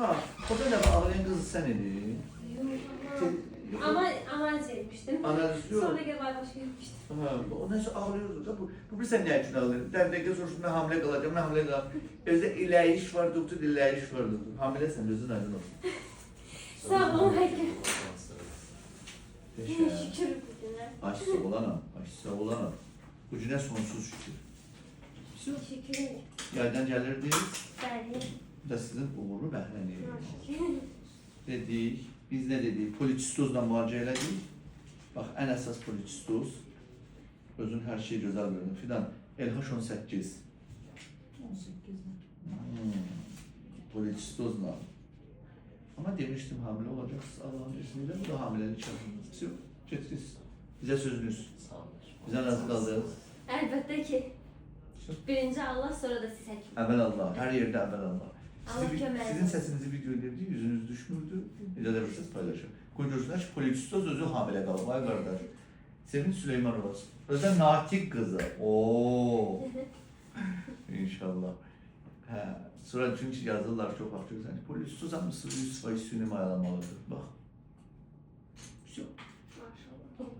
Ha, o da ne ağlayan kızı sen idi. Ama sevmiştim. Analiz yok. Sonra gel başka gitmiştim. Ha, o nasıl ağlıyordu da bu bir sen ne için ağlıyor? Derdeki soruşun ben hamile kalacağım, ben hamile kalacağım. Özde ilahiş var, doktor ilahiş var doktor. Hamile sen gözün aydın olsun. Sağ olun Hakkı. Teşekkür. Şükür bütüne. Aşsa olanam, aşsa olanam. Ucuna sonsuz şükür. Teşekkür ederim. Yerden gelirdi, Belli. bu da sizin uğurlu behleniyiz. Şükür. Dedik, biz ne dedik? Poliçistozla müalicə elədik. Bax, ən əsas poliçistoz. Özün hər şeyi gözəl gördün. Fidan, LH 18. Poliçistozla. Ama demiştim hamile olacaksınız Allah'ın izniyle. Bu da hamilelik şartınız. Yok, geçtiniz. Bize sözünüz. Bize nasıl kaldınız? Elbette ki. Birinci Allah sonra da siz Hakkı. Əvvəl Allah, hər yerdə əvvəl Allah. Allah kömək Sizin səsinizi video edirdi, yüzünüz düşmürdü. Necə də bilirsiniz paylaşın. Qoyursunlar ki, poliçistoz özü hamilə qalıb, ay qardaş. Sevinç Süleymanova. Özdə Natiq qızı. Oo. İnşallah. Hə, sonra çünki yazırlar çox vaxt görürsən ki, poliçistoz hamısı 100% süni mayalanmalıdır. Bax.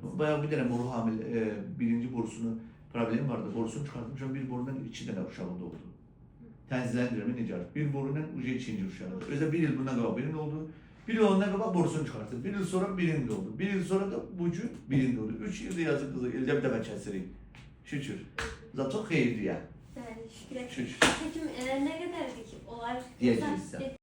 Bayağı bir dənə boru hamile, birinci borusunu problem vardı. Borusunu çıkartmışam, bir borundan 2 dənə uşağı doğdu. Tənziləndirmə necə? Bir borundan uca ikinci uşağı. Özdə bir il bundan qabaq birinin oldu. Bir il ondan qabaq borusunu çıxartdı. Bir il sonra birinin oldu. Bir il sonra da bu gün birinin oldu. 3 ildə yazıq qızı, ildə bir dəfə kəsirik. Şükür. Zaten çok xeyirli ya. Bəli, şükür. Şükür. Hakim, nə qədərdir ki, olar? Deyəcəksən.